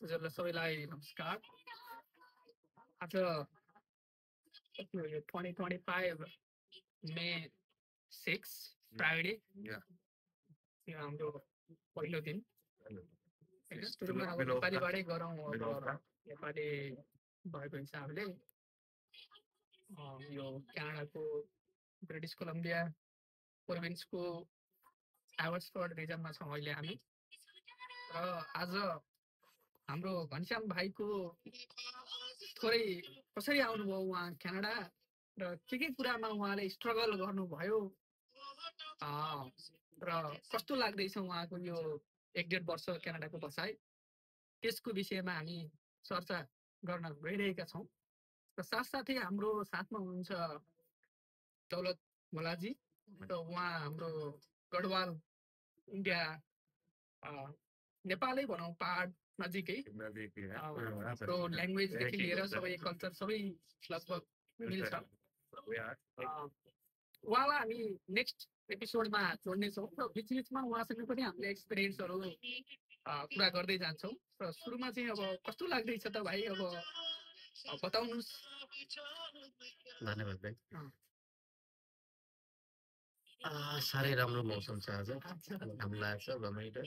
हजुरलाई सबैलाई नमस्कार। आज यो 2025 मे 6 फ्राइडे यो हाम्रो पहिलो दिन होइन। सुरुमा अब नेपालीबाटै गरौँ। अब नेपाली भएको हिसाबले यो क्यानाडाको ब्रिटिस कोलम्बिया प्रोभिन्सको एबट्सफोर्ड रिजनमा छौँ अहिले हामी। र आज हाम्रो घनश्याम भाइको थोरै कसरी आउनुभयो उहाँ क्यानाडा र के कुरामा उहाँले स्ट्रगल गर्नुभयो र कस्तो लाग्दैछ उहाँको यो 1.5 वर्ष क्यानाडाको बसाइ, त्यसको विषयमा हामी चर्चा गर्न गइरहेका छौँ। र साथसाथै हाम्रो साथमा हुनुहुन्छ दौलत मोलाजी र उहाँ हाम्रो गढवाल इन्डिया नेपालै भनौँ पहाड नजिकै हाम्रो ल्याङ्ग्वेजदेखि लिएर सबै कल्चर सबै लगभग मिल्छ। उहाँलाई हामी नेक्स्ट एपिसोडमा जोड्नेछौँ र बिचबिचमा उहाँसँग पनि हामीले एक्सपिरियन्सहरू कुरा गर्दै जान्छौँ। र सुरुमा चाहिँ अब कस्तो लाग्दैछ त भाइ, अब बताउनुहोस्। धन्यवाद भाइ। साह्रै राम्रो मौसम छ आज, घाम लाग्छ, रमाइलो।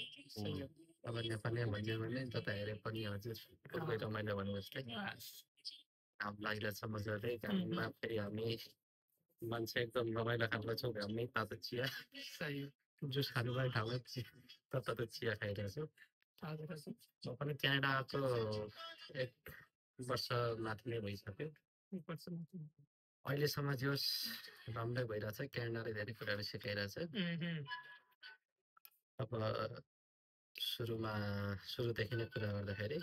अब नेपाली भन्यो भने जता हेरे पनि हजुर खुबै रमाइलो भन्नु जस्तै घाम लागिरहेछ मजाले। घाममा फेरि हामी मान्छे एकदम रमाइलो खालको छौँ। घाममै तातो चिया जुस खानुलाई ठाउँमै तातो चिया खाइरहेछु। म पनि क्यानाडा आएको 1 वर्ष माथि नै भइसक्यो। अहिलेसम्म जे होस् राम्रै भइरहेछ। क्यानाडाले धेरै कुराहरू सिकाइरहेछ। अब सुरुदेखि नै कुरा गर्दाखेरि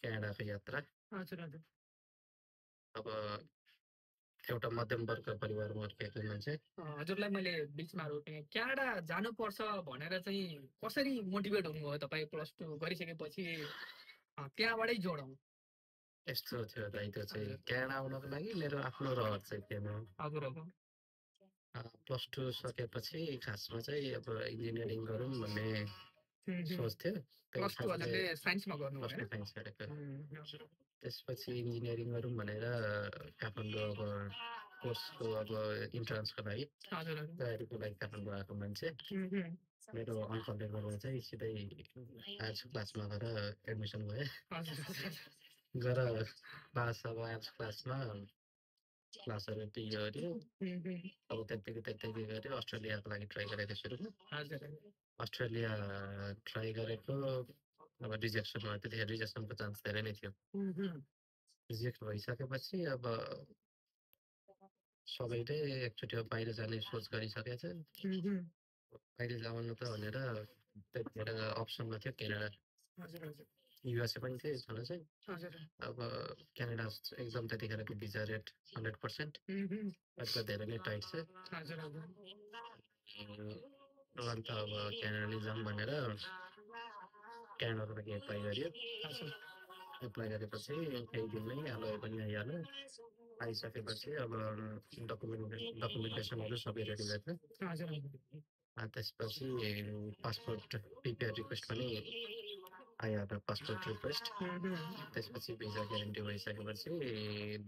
क्यानाडाको यात्रा अब एउटा मध्यम वर्ग परिवारमा हुर्किएको मान्छे। हजुरलाई मैले बिचमा रोकेँ, क्यानाडा जानुपर्छ भनेर चाहिँ कसरी मोटिभेट हुनुभयो तपाईँ? +2 गरिसकेपछि त्यहाँबाटै जोडौँ। यस्तो थियो दाइ, त्यो चाहिँ क्यानाडा आउनको लागि मेरो आफ्नो रहर चाहिँ थिएन। +2 सकेपछि खासमा चाहिँ अब इन्जिनियरिङ गरौँ भन्ने सोच थियो। साइन्समा गर्नु साइन्स गरेको। त्यसपछि इन्जिनियरिङ गरौँ भनेर काठमाडौँ अब कोर्सको अब इन्ट्रान्सको लागि तयारीको लागि काठमाडौँ आएको मान्छे। मेरो अङ्कलले गर्दा चाहिँ सिधै आर्ट्स क्लासमा गएर एडमिसन भएँ। गएर क्लास अब आर्ट्स क्लासमा क्लासहरू दियो। अब त्यतिकै गऱ्यो। अस्ट्रेलियाको लागि ट्राई गरेको सुरुमा। अस्ट्रेलिया ट्राई गरेको, अब रिजेक्सन भयो। त्यतिखेर रिजेक्सनको चान्स धेरै नै थियो। रिजेक्ट भइसकेपछि अब सबैले एकचोटि बाहिर जाने सोच गरिसकेको छ। बाहिर जानु त भनेर त्यतिखेर अप्सनमा थियो क्यानाडा, युएसए पनि थियो छन चाहिँ। अब क्यानाडा एकदम त्यतिखेरको भिजा रेट 100%, अहिले धेरै नै टाइट छ। अन्त अब क्यानाडा जाऊँ भनेर क्यानाडाको लागि एप्लाई गर्यो। एप्लाई गरेपछि केही दिनमै हालो पनि आइहाल्यो। आइसकेपछि अब डकुमेन्टेसनहरू सबै रेडी गरेर त्यसपछि पासपोर्ट प्रिपेयर रिक्वेस्ट पनि आइहाल्यो। पासपोर्ट रिक्वेस्ट त्यसपछि भिजा ग्यारेन्टी भइसकेपछि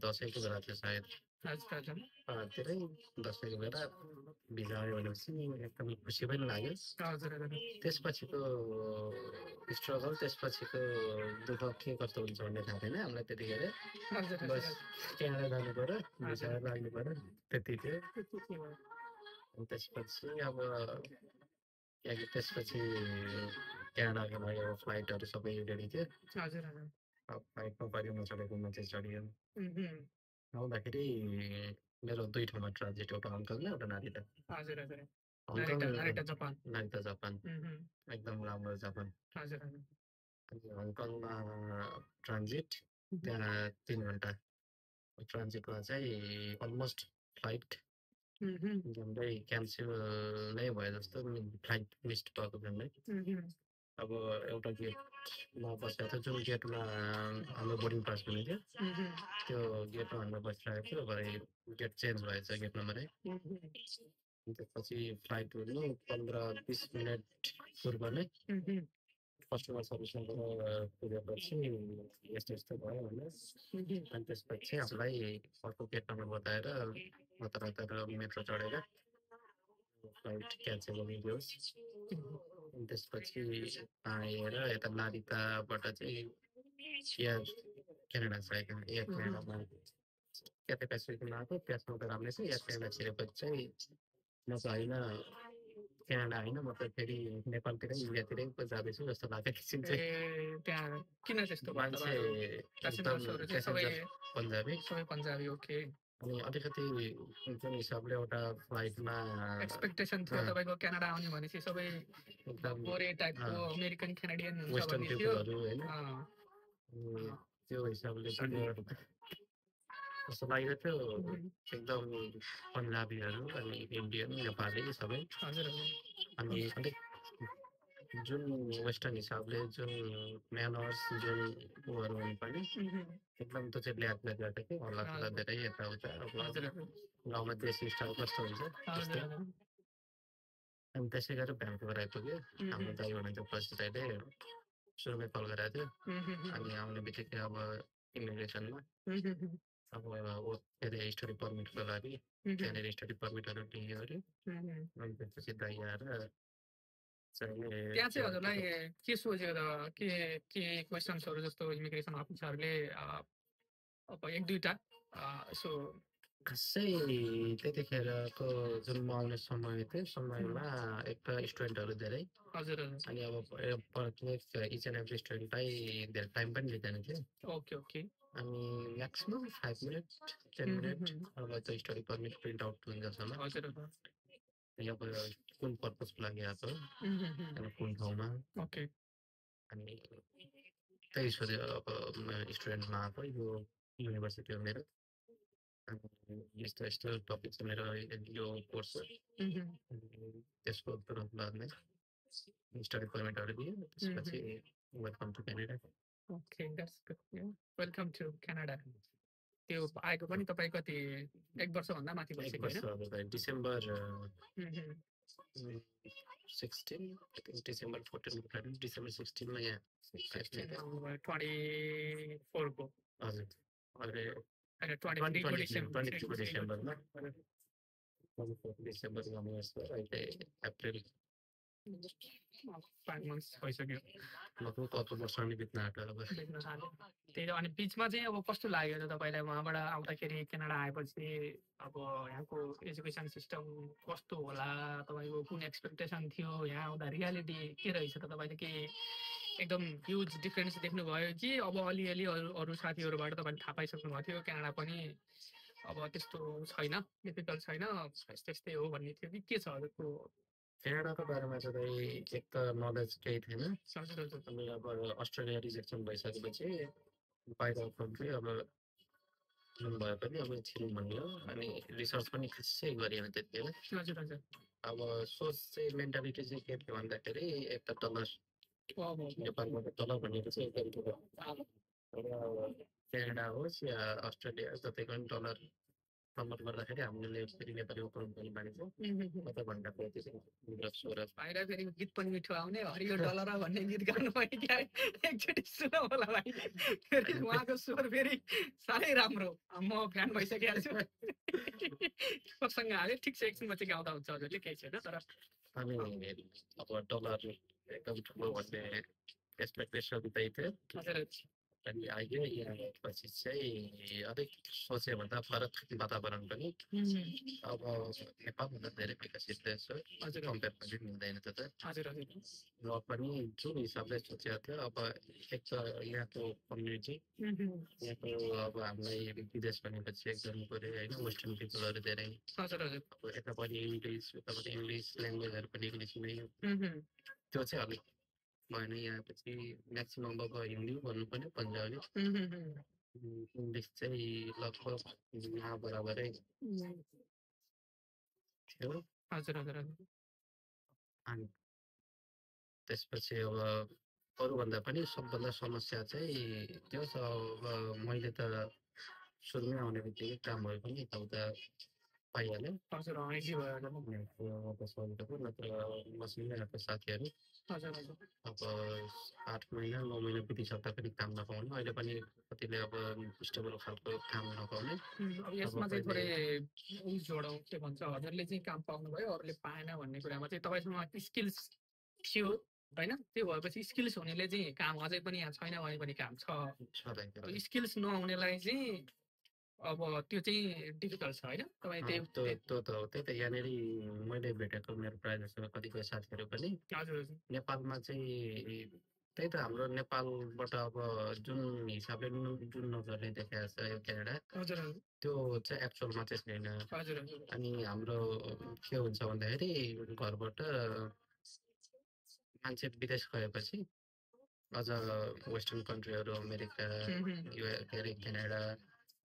दसैँको बेला थियो सायद, त्यही दसैँको बेला भिजा आयो भनेपछि एकदम खुसी पनि लाग्यो। त्यसपछिको स्ट्रगल, त्यसपछिको दुःख के कस्तो हुन्छ भन्ने थाहा थिएन हामीलाई त्यतिखेर। बस क्यानाडा जानु पऱ्यो, भिजा लाग्नु पऱ्यो, त्यति थियो। त्यसपछि अब त्यसपछि क्यानाडाको लागि अब फ्लाइटहरू सबै रेडी थियो। फ्लाइटमा परिमा चढेको मान्छे चढियो। आउँदाखेरि मेरो 2 ठाउँमा ट्रान्जिट, एउटा हङकङ र एउटा नारिता। नारिता जापान, एकदम राम्रो जापान। हङकङमा ट्रान्जिट, त्यहाँ 3 घन्टा ट्रान्जिटमा चाहिँ अलमोस्ट फ्लाइट झन्डै क्यान्सल नै भयो जस्तो, फ्लाइट मिस्ड भएको झन्डै। अब एउटा गेटमा बसेको थियो, जुन गेटमा हाम्रो बोर्डिङ पास हुने थियो, त्यो गेटमा हाम्रो बसिरहेको थियो। भरे गेट चेन्ज भएछ, गेट नम्बरै। त्यसपछि फ्लाइट हुनु 15-20 मिनट पूर्व नै कस्टमर सर्भिसबाट पुगेपछि यस्तो यस्तो भयो भनेर अनि त्यसपछि हामीलाई अर्को गेट नम्बर बताएर हतार मेट्रो चढेर फ्लाइट क्यान्सल गरिदियोस् अनि त्यसपछि आएर यता नारिताबाट चाहिँ एयर क्यानाडा छ एयर क्यानाडामा क्याथे पेसिफिकमा आएको त्यसमा त राम्रै छ एयर क्यानाडा छिरेपछि चाहिँ म त होइन क्यानाडा होइन म त फेरि नेपालतिरै इन्डियातिरै पो जाँदैछु जस्तो लाग्यो एकछिन चाहिँ त्यहाँ किन त्यस्तो मान्छे पन्जाबी ओके अनि अलिकति जुन हिसाबले एउटा फ्लाइटमा एक्सपेक्टेसन थियो तपाईँको क्यानाडा आउने भनेपछि सबै एकदम गोरे टाइपको अमेरिकन क्यानाडियन हुन्छ भन्ने थियो होइन त्यो हिसाबले कस्तो लागेको थियो एकदम पन्जाबीहरू अनि इन्डियन नेपाली सबै अनि अलिक जुन वेस्टर्न हिसाबले जुन म्यानर्स जुन उहरू हुनुपर्ने एकदम त्यो चाहिँ ल्याक गर्थ्यो कि हल्ला खल्ला धेरै यताउता अब गाउँमा देशी स्टाइल कस्तो हुन्छ अनि त्यसै गरेर भ्यान्कुभर आइपुग्यो हाम्रो दाइ हुनुहुन्थ्यो पछि दाइले सुरुमै कल गराएको थियो अनि आउने बित्तिकै अब इमिग्रेसनमा अब के अरे स्टडी पर्मिटको लागि त्यहाँनिर स्टडी पर्मिटहरू लियो अरे अनि त्यसपछि दाइ आएर त्यहाँ चाहिँ हजुरलाई के सोच्यो त के क्वेसन्सहरू जस्तो इमिग्रेसन अफिसरले अब एक दुईवटा यसो खासै त्यतिखेरको जुन म आउने समय थियो समयमा एक त स्टुडेन्टहरू धेरै हजुर अनि अब प्रत्येक इच एन्ड एभ्री स्टुडेन्टलाई धेरै टाइम पनि लिँदैन थियो ओके ओके अनि म्याक्सिमम् 5 मिनट 10 मिनट अब त्यो स्टडी पर्मिट प्रिन्ट आउट हुँदैछन् हजुर अब कुन पर्पजको लागि आएको अनि कुन ठाउँमा ओके अनि त्यही सोध्यो अब स्टुडेन्टमा आएको यो युनिभर्सिटी हो मेरो यस्तो यस्तो टपिक छ मेरो यो कोर्स त्यसको बादमा स्टडी पर्मिटहरू दियो त्यसपछि welcome to Canada okay that's good welcome to Canada त्यो आएको पनि तपाईँ कति एक वर्षभन्दा माथि भइसक्यो होइन डिसेम्बर 16 डिसेम्बर 14 डिसेम्बर 16 मा यहाँ 24 को हजुर अहिले 22 डिसेम्बरमा डिसेम्बरमा अहिले अप्रिल 5 months भइसक्यो लगभग अर्को वर्ष नि बित्न आँट्यो अब त्यही अनि बिचमा चाहिँ अब कस्तो लाग्यो त तपाईँलाई उहाँबाट आउँदाखेरि क्यानाडा आएपछि अब यहाँको एजुकेसन सिस्टम कस्तो होला तपाईँको कुन एक्सपेक्टेसन थियो यहाँ आउँदा रियालिटी के रहेछ त तपाईँले के एकदम ह्युज डिफ्रेन्स देख्नुभयो कि अब अलिअलि अरू साथीहरूबाट तपाईँले थाहा पाइसक्नु भएको थियो क्यानाडा पनि अब त्यस्तो छैन डिफिकल्ट छैन त्यस्तै हो भन्ने थियो कि के छ हजुरको क्यानाडाको बारेमा चाहिँ एक त नलेज केही थिएन अनि अब अस्ट्रेलिया रिजेक्सन भइसकेपछि बाहिर कन्ट्री अब जुन भए पनि अब छिर्नु भन्ने हो अनि रिसर्च पनि खासै गरिएन त्यति बेला अब सोच चाहिँ मेन्टालिटी चाहिँ के थियो भन्दाखेरि एक त डलर नेपालमा डलर भनेको चाहिँ एकदम क्यानाडा होस् या अस्ट्रेलिया जतैको पनि डलर कन्भर्ट गर्दाखेरि हामीले फेरि नेपालीमा कन्भर्ट गर्ने बानी छ कता भन्दा बाहिर फेरि गीत पनि मिठो आउने हरियो डलर भन्ने गीत गाउनु भयो क्या एकचोटि सुन होला भाइ फेरि उहाँको स्वर फेरि साह्रै राम्रो म फ्यान भइसकेको छु मसँग हाल्यो ठिक छ एकछिनमा चाहिँ गाउँदा हुन्छ हजुरले केही छैन तर अनि अब डलर एकदम ठुलो भन्ने एक्सपेक्टेसन त्यही थियो अनि आइयो यहाँ पछि चाहिँ अलिक सोचे भन्दा फरक वातावरण पनि अब नेपालभन्दा धेरै विकसित देश हो अझै कम्पेयर पनि मिल्दैन त र पनि जुन हिसाबले सोचेको थियो अब एक त यहाँको कम्युनिटी यहाँको अब हामीलाई विदेश भनेपछि एकदम पऱ्यो होइन वेस्टर्न पिपलहरू धेरै अब यतापट्टि इङ्ग्लिस उतापट्टि इङ्ग्लिस ल्याङ्ग्वेजहरू पनि इङ्ग्लिसमै त्यो चाहिँ अलिक भएन यहाँ पछि म्याक्सिमम् अब हिन्दी भन्नु पर्ने पन्जाबी इङ्ग्लिस चाहिँ लगभग बराबरै थियो हजुर हजुर अनि त्यसपछि अब अरूभन्दा पनि सबभन्दा समस्या चाहिँ त्यो छ अब मैले त सुरुमै आउने बित्तिकै कामहरू पनि यताउता पाइहाल्यो। हजुर इजी भयो अब सजिलो नत्र मसिनै आएको साथीहरू अब 8 महिना 9 महिना बितिसक्दा पनि काम नपाउने, अहिले पनि कतिले अब स्टेबल खालको काम नपाउने। अब यसमा चाहिँ थोरै उस जोडौँ, के भन्छ, हजुरले चाहिँ काम पाउनुभयो, अरूले पाएन भन्ने कुरामा चाहिँ तपाईँसँग स्किल्स थियो होइन? त्यो भएपछि स्किल्स हुनेले चाहिँ काम अझै पनि यहाँ छैन भने पनि काम छ। स्किल्स नहुनेलाई चाहिँ अब त्यो चाहिँ डिफिकल्ट छ होइन? तपाईँ त्यही त यहाँनिर मैले भेटेको मेरो प्रायः जस्तो कतिपय साथीहरू पनि नेपालमा चाहिँ त्यही त हाम्रो नेपालबाट अब जुन हिसाबले जुन नजरले देखाएको छ यो क्यानाडा त्यो चाहिँ एक्चुअलमा चाहिँ छैन। अनि हाम्रो के हुन्छ भन्दाखेरि घरबाट मान्छे विदेश गएपछि अझ वेस्टर्न कन्ट्रीहरू अमेरिका के अरे क्यानाडा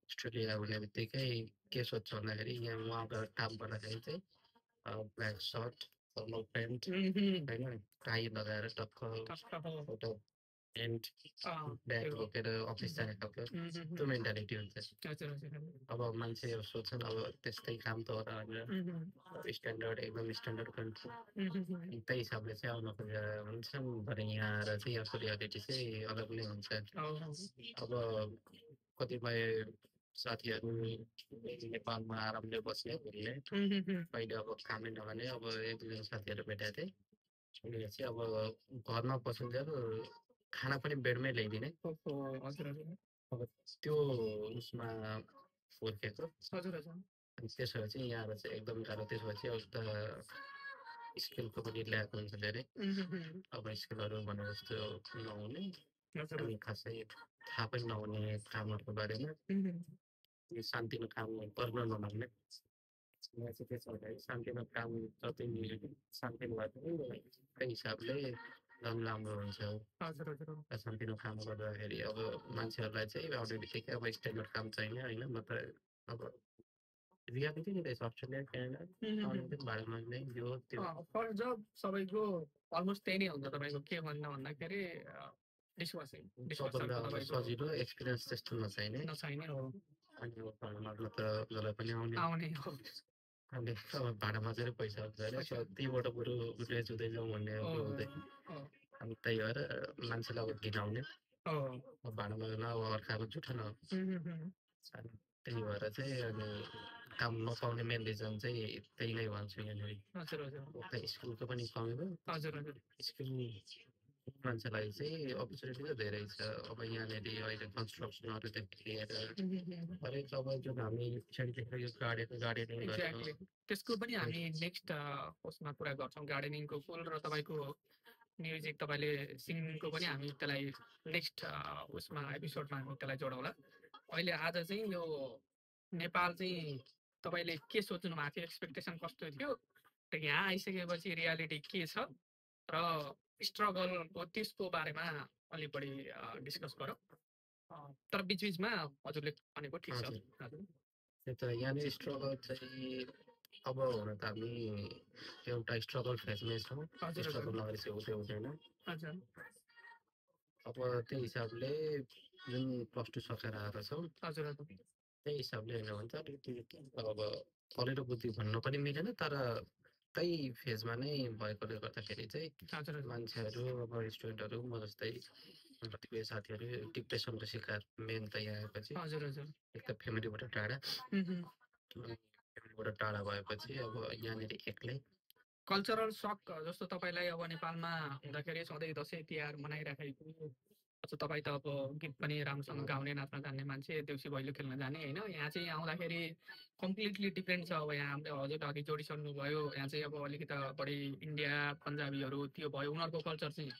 अस्ट्रेलिया हुने बित्तिकै के सोध्छ भन्दाखेरि यहाँ उहाँ गएर काम गर्दाखेरि चाहिँ ब्ल्याक सर्ट फर्मल प्यान्ट होइन टाई लगाएर टक्क एउटा प्यान्ट ब्याग बोकेर अफिस जाने खालको त्यो मेन्टालिटी हुन्छ। अब मान्छे सोध्छन् अब त्यस्तै काम त हो र भनेर स्ट्यान्डर्ड एकदम स्ट्यान्डर्ड कन्ट्री त्यही हिसाबले चाहिँ आउन खोजेर हुन्छन् भने यहाँ आएर चाहिँ यहाँको रियालिटी चाहिँ अलग नै हुन्छ। अब कतिपय साथीहरू नेपालमा आरामले बस्ने घुम्ने कहिले अब कामै नगर्ने अब एक दुईजना साथीहरू भेटेको थिएँ। उनीहरूले चाहिँ अब घरमा बसुन्जेल खाना पनि बेडमै ल्याइदिने। अब त्यो उसमा हुर्केको अनि त्यसो भए चाहिँ यहाँ चाहिँ एकदम गाह्रो। त्यसो भए चाहिँ उता स्किलको पनि ल्याएको हुन्छ धेरै। अब स्किलहरू भने जस्तो नहुने अनि खासै थाहा पनि नहुने कामहरूको बारेमा शान्तिमा काम गर्न नमान्ने। यहाँ चाहिँ के छ भन्दाखेरि शान्तिमा काम जति शान्तिमा भए पनि त्यही हिसाबले झन् राम्रो हुन्छ। शान्तिमा काम गर्दाखेरि अब मान्छेहरूलाई चाहिँ आउने बित्तिकै अब स्ट्यान्डर्ड काम छैन होइन। म त अब रियालिटी नै रहेछ अस्ट्रेलिया क्यानाडा भाडामा नै यो त्यो फर्स्ट जब सबैको अलमोस्ट त्यही नै हुन्छ। तपाईँको के भन्दाखेरि सबभन्दा सजिलो एक्सपिरियन्स त्यस्तो नचाहिने हो। अनि भाडामा त जसलाई पनि आउने अनि अब भाडामा चाहिँ पैसा हुन्छ होइन त्यहीबाट बरु रेज हुँदै जाउँ भन्ने हुँदैन। अनि त्यही भएर मान्छेलाई अब घिनाउने भाडामा अब अर्काको जुठो न अनि त्यही भएर चाहिँ अनि काम नपाउने मेन रिजन चाहिँ त्यही नै भन्छु यहाँनिर। स्कुलको पनि कमी भयो। स्कुल मान्छेलाई चाहिँ अपर्च्युनिटी त धेरै छ। अब यहाँनिर अहिले कन्स्ट्रक्सनहरूदेखि लिएर हरेक अब जुन हामी पछाडिदेखि यो गार्डनिङ त्यसको पनि हामी नेक्स्ट उसमा कुरा गर्छौँ। गार्डनिङको फुल र तपाईँको म्युजिक तपाईँले सिङ्गिङको पनि हामी त्यसलाई नेक्स्ट उसमा एपिसोडमा हामी त्यसलाई जोडौँला। अहिले आज चाहिँ यो नेपाल चाहिँ तपाईँले के सोच्नु भएको थियो, एक्सपेक्टेसन कस्तो थियो र यहाँ आइसकेपछि रियालिटी के छ र स्ट्रगलको त्यसको बारेमा अलिक बढी डिस्कस गरौँ। तर बिचबिचमा हजुरले भनेको ठिक छ। त्यही त यहाँनिर स्ट्रगल चाहिँ अब हुन त हामी एउटा स्ट्रगल फेजमै छौँ। स्ट्रगल नगरी चाहिँ हुँदैन। अब त्यही हिसाबले जुन +2 सकेर आएर छौँ त्यही हिसाबले होइन भने त अलिकति अब कलेरो बुद्धि भन्नु पनि मिलेन। तर त्यही फेजमा नै भएकोले गर्दाखेरि चाहिँ मान्छेहरू अब स्टुडेन्टहरू म जस्तै कतिपय साथीहरू डिप्रेसनको शिकार मेन त यहाँ आएपछि एक त फ्यामिलीबाट टाढा भएपछि अब यहाँनिर एक्लै कल्चरल सक जस्तो तपाईँलाई अब नेपालमा हुँदाखेरि सधैँ दसैँ तिहार मनाइराखेको तपाईँ त अब गीत पनि राम्रोसँग गाउने नाच्न जान्ने मान्छे, देउसी भैलो खेल्न जाने होइन। यहाँ चाहिँ आउँदाखेरि कम्प्लिटली डिफ्रेन्ट छ। अब यहाँ हामीले हजुर अघि जोडिसक्नु भयो। यहाँ चाहिँ अब अलिकति बढी इन्डिया पन्जाबीहरू त्यो भयो, उनीहरूको कल्चर चाहिँ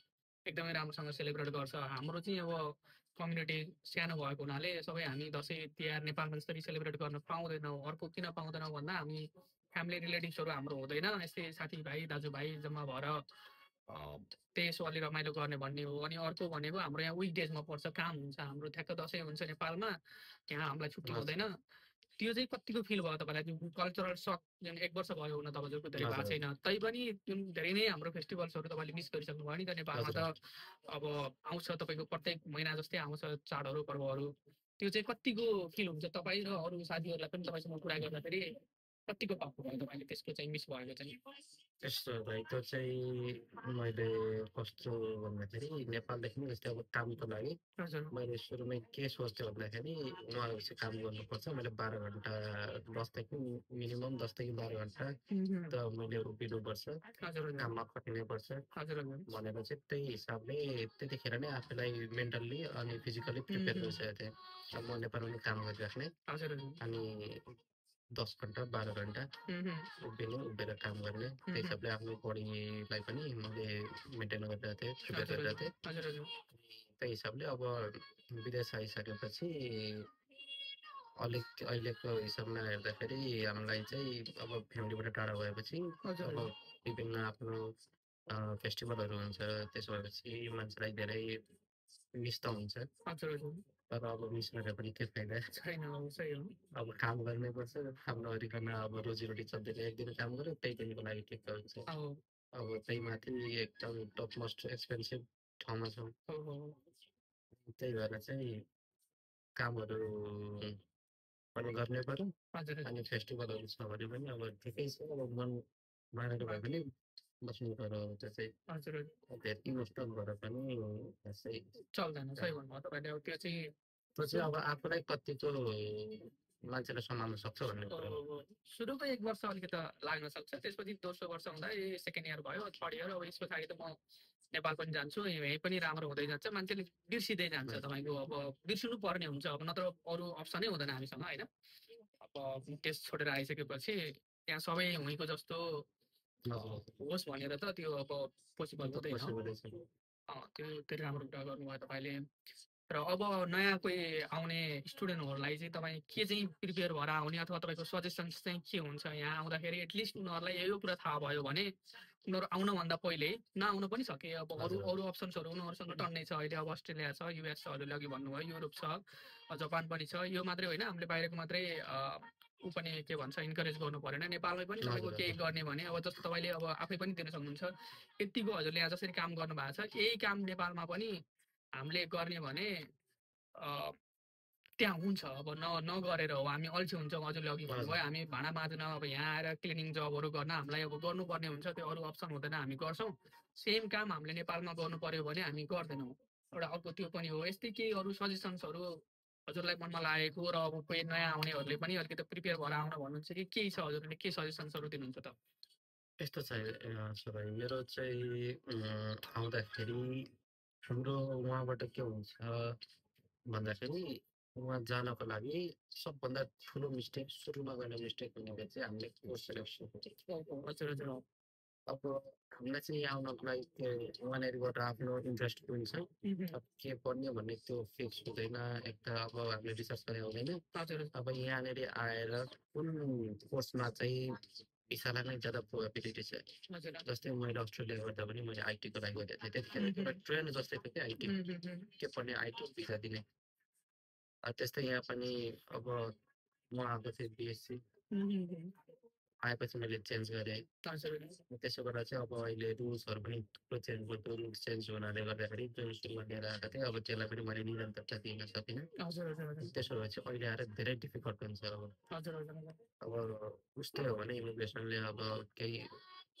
एकदमै राम्रोसँग सेलिब्रेट गर्छ। हाम्रो चाहिँ अब कम्युनिटी सानो भएको हुनाले सबै हामी दसैँ तिहार नेपालमा जसरी सेलिब्रेट गर्न पाउँदैनौँ। अर्को किन पाउँदैनौँ भन्दा हामी फ्यामिली रिलेटिभ्सहरू हाम्रो हुँदैन। यस्तै साथीभाइ दाजुभाइ जम्मा भएर त्यही यसो अलि रमाइलो गर्ने भन्ने हो। अनि अर्को भनेको हाम्रो यहाँ विकडेजमा पर्छ, काम हुन्छ। हाम्रो ठ्याक्क दसैँ हुन्छ नेपालमा, यहाँ हामीलाई छुट्टी हुँदैन। त्यो चाहिँ कतिको फिल भयो तपाईँलाई? जुन कल्चरल सक जुन 1 वर्ष भयो हुन त हजुरको धेरै भएको छैन, तैपनि जुन धेरै नै हाम्रो फेस्टिभल्सहरू तपाईँले मिस गरिसक्नु भयो नि त। नेपालमा त अब आउँछ तपाईँको प्रत्येक महिना जस्तै आउँछ चाडहरू पर्वहरू। त्यो चाहिँ कतिको फिल हुन्छ तपाईँ र अरू साथीहरूलाई पनि तपाईँसँग कुरा गर्दाखेरि कतिको पाउनु भयो तपाईँले त्यसको चाहिँ मिस भएको चाहिँ? त्यस्तो भएको चाहिँ मैले कस्तो भन्दाखेरि नेपालदेखि जस्तै अब कामको लागि मैले सुरुमै के सोच्थेँ भन्दाखेरि उहाँहरूपछि काम गर्नुपर्छ। मैले 12 घन्टा 10देखि मिनिमम 10देखि 12 घन्टा त मैले उभिनुपर्छ, काममा खटिनुपर्छ भनेर चाहिँ त्यही हिसाबले त्यतिखेर नै आफूलाई मेन्टल्ली अनि फिजिकल्ली प्रिपेयर गरिसकेको थिएँ। अब म नेपालमा काम गरिराख्ने अनि 10 घन्टा 12 घन्टा उभिएर काम गर्ने त्यही हिसाबले आफ्नो बडीलाई पनि मैले मेन्टेन गरिरहेको थिएँ, प्रिपेयर गरिरहेको थिएँ। त्यही हिसाबले अब विदेश आइसकेपछि अलिक अहिलेको हिसाबमा हेर्दाखेरि हामीलाई चाहिँ अब फ्यामिलीबाट टाढा भएपछि अब विभिन्न आफ्नो फेस्टिभलहरू हुन्छ, त्यसो भएपछि मान्छेलाई धेरै मिस त हुन्छ। तर अब मिस गरेर पनि के फाइदा छैन, सही हो। अब काम गर्नैपर्छ, काम नगरिकन अब रोजीरोटी चल्दैन। एक दिन काम गर्यो त्यही दिनको लागि ठिक्क हुन्छ। अब त्यही माथि एकदम टप मोस्ट एक्सपेन्सिभ ठाउँमा छौँ, त्यही भएर चाहिँ कामहरू पनि गर्नै पर्यो। अनि फेस्टिभलहरू छ भने पनि अब ठिकै छ, अब मन मारेर भए पनि बस्नु पर्यो। त्यो चाहिँ धेरै इमोसनल भएर पनि चल्दैन, सही भन्नुभयो तपाईँले। अब त्यो चाहिँ अब आफूलाई कतिको मान्छेले सम्हाल्न सक्छ भन्ने कुरा। सुरुको 1 वर्ष अलिकति लाग्न सक्छ, त्यसपछि दोस्रो वर्ष हुँदा सेकेन्ड इयर भयो, थर्ड इयर, अब यसको लागि त म नेपाल पनि जान्छु, यहीँ पनि राम्रो हुँदै जान्छ, मान्छेले बिर्सिँदै जान्छ तपाईँको। अब बिर्सिनु पर्ने हुन्छ, अब नत्र अरू अप्सनै हुँदैन हामीसँग होइन। अब टेस्ट छोडेर आइसकेपछि त्यहाँ सबै हुँको जस्तो होस् भनेर त त्यो अब पोसिबल हुँदैन। त्यो राम्रो कुरा गर्नुभयो तपाईँले। र अब नयाँ कोही आउने स्टुडेन्टहरूलाई चाहिँ तपाईँ के चाहिँ प्रिपेयर भएर आउने अथवा तपाईँको सजेसन्स चाहिँ के हुन्छ? यहाँ आउँदाखेरि एटलिस्ट उनीहरूलाई यो कुरा थाहा भयो भने उनीहरू आउनभन्दा पहिले नआउन पनि सके। अब अरू अप्सन्सहरू उनीहरूसँग टन्नै छ अहिले। अब अस्ट्रेलिया छ, युएस छ, हजुरले अघि भन्नुभयो, युरोप छ, जापान पनि छ। यो मात्रै होइन, हामीले बाहिरको मात्रै ऊ पनि के भन्छ इन्करेज गर्नु परेन। नेपालमै पनि तपाईँको केही गर्ने भने अब जस्तो तपाईँले अब आफै पनि दिन सक्नुहुन्छ, यतिको हजुरले यहाँ जसरी काम गर्नुभएको छ यही काम नेपालमा पनि हामीले गर्ने भने त्यहाँ हुन्छ। अब नगरेर हो, हामी अल्छी हुन्छौँ। हजुरले अघि भन्नुभयो हामी भाँडा माझ्न अब यहाँ आएर क्लिनिङ जबहरू गर्न हामीलाई अब गर्नुपर्ने हुन्छ, त्यो अरू अप्सन हुँदैन, हामी गर्छौँ। सेम काम हामीले नेपालमा गर्नु पर्यो भने हामी गर्दैनौँ। एउटा अर्को त्यो पनि हो। यस्तै केही अरू सजेसन्सहरू हजुरलाई मनमा लागेको र अब कोही नयाँ आउनेहरूले पनि अलिकति प्रिपेयर भएर आउन भन्नुहुन्छ कि केही छ, हजुरले के सजेसन्सहरू दिनुहुन्छ त? यस्तो छ भाइ, मेरो चाहिँ आउँदाखेरि हाम्रो उहाँबाट के हुन्छ भन्दाखेरि उहाँ जानको लागि सबभन्दा ठुलो मिस्टेक सुरुमा गर्ने मिस्टेक भनेको चाहिँ हामीले कोर्स सेलेक्सन। अब हामीलाई चाहिँ यहाँ आउनको लागि उहाँनिरबाट आफ्नो इन्ट्रेस्ट हुन्छ, अब के पढ्ने भन्ने त्यो फिक्स हुँदैन। एक त अब हामीले रिसर्च गरेर हुँदैन। अब यहाँनिर आएर कुन कोर्समा चाहिँ भिसालाई नै ज्यादा प्रोबेबिलिटी छ। जस्तै मैले अस्ट्रेलिया गर्दा पनि मैले आइटीको लागि गरेको थिएँ, त्यतिखेर एउटा ट्रेन्ड जस्तै थियो कि आइटी के पढ्ने आइटी भिसा दिने। त्यस्तै यहाँ पनि अब म आएको थिएँ बिएससी, आएपछि मैले चेन्ज गरेँ। त्यसो गर्दा चाहिँ अब अहिले रुल्सहरू पनि थुप्रो चेन्ज भयो। रुल्स चेन्ज हुनाले गर्दाखेरि जुन सुरुमा लिएर आएको थिएँ अब त्यसलाई पनि मैले निरन्तरता दिन सकिनँ। त्यसो भए चाहिँ अहिले आएर धेरै डिफिकल्ट हुन्छ। अब उस्तै हो भने इमिग्रेसनले अब केही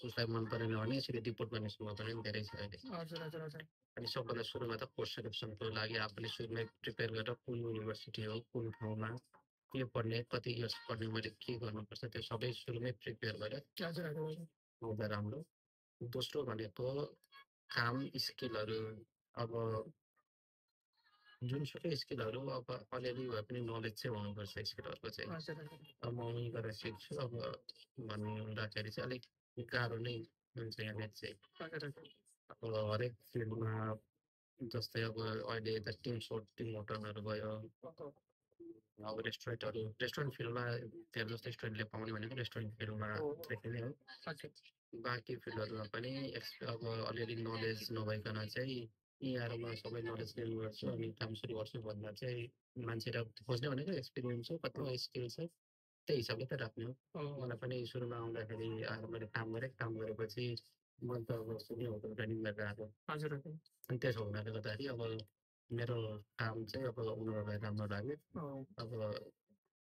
उसलाई मन परेन भने यसरी डिपोर्ट गर्ने सम्भावना पनि धेरै छ अहिले। अनि सबभन्दा सुरुमा त कोर्स सेलेक्सनको लागि आफूले सुरुमै प्रिपेयर गरेर कुन युनिभर्सिटी हो, कुन ठाउँमा के पढ्ने, कति इयर्स पढ्ने, मैले के गर्नुपर्छ त्यो सबै सुरुमै प्रिपेयर गरेर आउँदा राम्रो। दोस्रो भनेको काम स्किलहरू। अब जुनसुकै स्किलहरू अब अलिअलि भए पनि नलेज चाहिँ हुनुपर्छ स्किलहरूको चाहिँ। अब म उहीँ गएर सिक्छु अब भन्दाखेरि चाहिँ अलिक गाह्रो नै हुन्छ यहाँनिर चाहिँ। अब हरेक फिल्डमा जस्तै अब अहिले त टिम सर्ट, टिम मोटरहरू भयो, अब रेस्टुरेन्ट फिल्डमा धेरै जस्तो स्टुडेन्टले पाउने भनेको रेस्टुरेन्ट फिल्डमा देखिने हो। बाँकी फिल्डहरूमा पनि अब अलिअलि नलेज नभइकन चाहिँ यहाँहरूमा सबै नलेज लिने गर्छु अनि काम सुरु गर्छु भन्दा चाहिँ मान्छेले खोज्ने भनेको एक्सपिरियन्स हो, कतिवटा स्किल छ, त्यही हिसाबले त राख्ने हो। मलाई पनि सुरुमा आउँदाखेरि आएर मैले काम गरेपछि म त अब सुनि होटल ट्रेनिङ गरेर आएको। अनि त्यसो हुनाले गर्दाखेरि अब मेरो काम चाहिँ अब उनीहरूलाई राम्रो लाग्यो। अब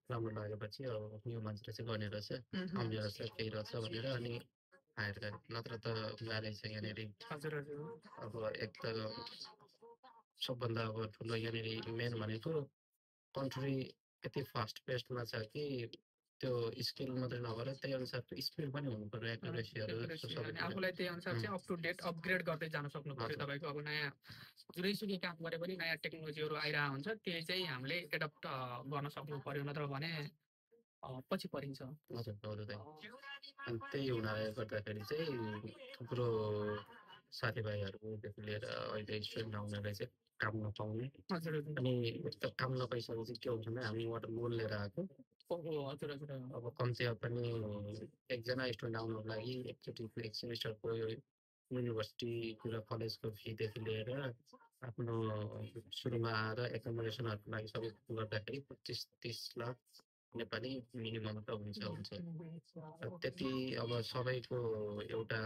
राम्रो लागेपछि अब यो मान्छेले चाहिँ गर्ने रहेछ आउने रहेछ केही रहेछ भनेर अनि हायर गरे नत्र त गाह्रै छ यहाँनिर अब एक त सबभन्दा अब ठुलो यहाँनिर मेन भनेको कन्ट्री यति फास्ट पेस्टमा छ कि त्यो स्किल मात्रै नभएर त्यही अनुसारको स्पिड पनि हुनु पर्यो एक्युरेसीहरू आफूलाई त्यही अनुसार चाहिँ अप टु डेट अपग्रेड गर्दै जान सक्नु पर्यो तपाईँको अब नयाँ जुनैसुकै काम गरे पनि नयाँ टेक्नोलोजीहरू आइरहेको हुन्छ त्यही चाहिँ हामीले एडप्ट गर्न सक्नु पर्यो नत्र भने पछि परिन्छ हजुर अनि त्यही हुनाले गर्दाखेरि चाहिँ थुप्रो साथीभाइहरूदेखि लिएर अहिले स्टुडेन्ट आउनेलाई चाहिँ काम नपाउने अनि काम नपाइसकेपछि के हुन्छ भने हामी उहाँबाट लोन लिएर आएको अब कम्तीमा पनि एकजना स्टुडेन्ट आउनुको लागि एकचोटि एक सेमिस्टरको युनिभर्सिटी र कलेजको फीदेखि लिएर आफ्नो सुरुमा आएर एकोमोडेसनहरूको लागि सबै गर्दाखेरि 25-30 लाख नेपाली मिनिमम त हुन्छ त्यति अब सबैको एउटा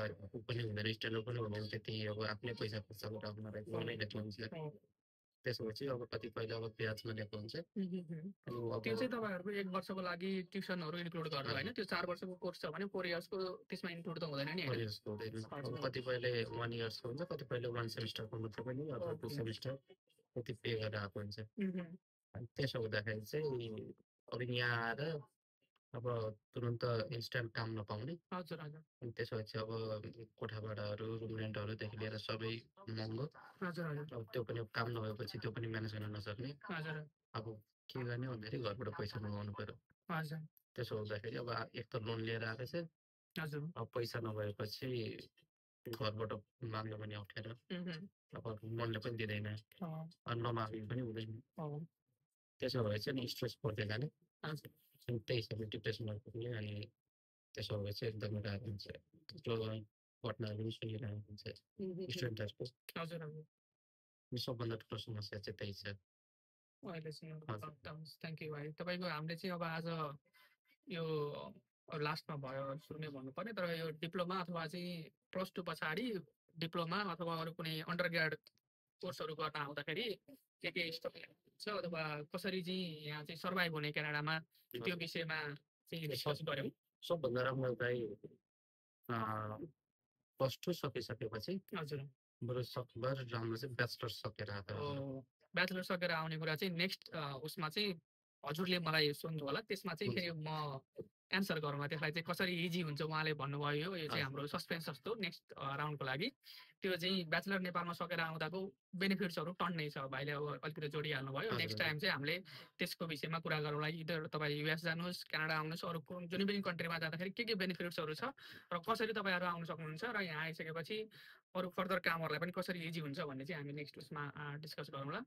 पनि हुँदैन स्ट्यान्डर्ड पनि हुँदैन त्यति अब आफ्नै पैसा खर्च गरेर आउनलाई लोनै लिएको हुन्छ त्यसपछि अब कतिपयले अब ब्याजमा लिएको हुन्छ त्यो चाहिँ तपाईँहरूको 1 वर्षको लागि ट्युसनहरू इन्क्लुड गरेर होइन त्यो 4 वर्षको कोर्स छ भने 4 इयर्सको त्यसमा इन्क्लुड त हुँदैन नि 4 इयर्सको हुँदैन कतिपयले 1 इयर्सको हुन्छ कतिपयले 1 सेमिस्टरको मात्रै पनि अथवा 2 सेमिस्टर त्यति पे गरेर आएको हुन्छ अनि त्यसो हुँदाखेरि चाहिँ अब यहाँ आएर अब तुरुन्त इन्स्ट्यान्ट काम नपाउने अनि त्यसपछि अब कोठा भाडाहरू रुम रेन्टहरूदेखि लिएर सबै महँगो अब त्यो पनि काम नभएपछि त्यो पनि म्यानेज गर्न नसक्ने अब के गर्ने भन्दाखेरि घरबाट पैसा मगाउनु पर्यो त्यसो हुँदाखेरि अब एक त लोन लिएर आएको चाहिँ अब पैसा नभएपछि घरबाट माग्नु पनि अप्ठ्यारो अब मनले पनि दिँदैन अनि नमाग्नु पनि हुँदैन त्यसो भए चाहिँ नि स्ट्रेस पर्दै जाने अनि त्यही हिसाबले डिप्रेसनमा पुग्ने अनि त्यसो भए चाहिँ एकदमै गाह्रो हुन्छ थुप्रो घटनाहरू पनि सुनिरहेको हुन्छ स्टुडेन्टहरूको सबभन्दा ठुलो समस्या चाहिँ त्यही छ अहिले चाहिँ थ्याङ्क यू भाइ तपाईँको हामीले चाहिँ अब आज यो लास्टमा भयो सुन्ने भन्नु पर्ने तर यो डिप्लोमा अथवा चाहिँ +2 पछाडि डिप्लोमा अथवा अरू कुनै अन्डर ग्रेड कोर्सहरू गर्न आउँदाखेरि के छ अथवा कसरी चाहिँ यहाँ चाहिँ सर्भाइभ हुने क्यानाडामा त्यो विषयमा चाहिँ डिस्कस गऱ्यौँ सबभन्दा राम्रो चाहिँ +2 सकिसकेपछि हजुर बरु सकभर राम्रो चाहिँ ब्याचलर सकेर ब्याचलर सकेर आउने कुरा चाहिँ नेक्स्ट उसमा चाहिँ हजुरले मलाई सोध्नु होला त्यसमा चाहिँ फेरि म एन्सर गरौँला त्यसलाई चाहिँ कसरी इजी हुन्छ उहाँले भन्नुभयो यो चाहिँ हाम्रो सस्पेन्स जस्तो नेक्स्ट राउन्डको लागि त्यो चाहिँ ब्याचलर नेपालमा सकेर आउँदाको बेनिफिट्सहरू टन्नै छ भाइले अब अलिकति जोडिहाल्नु भयो नेक्स्ट टाइम चाहिँ हामीले त्यसको विषयमा कुरा गरौँला इधर तपाईँ युएस जानुहोस् क्यानाडा आउनुहोस् अरू जुनै पनि कन्ट्रीमा जाँदाखेरि के बेनिफिट्सहरू छ र कसरी तपाईँहरू आउनु सक्नुहुन्छ र यहाँ आइसकेपछि अरू फर्दर कामहरूलाई पनि कसरी इजी हुन्छ भन्ने चाहिँ हामी नेक्स्ट उसमा डिस्कस गरौँला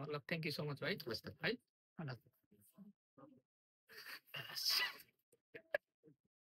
ल थ्याङ्क यू सो मच भाइ है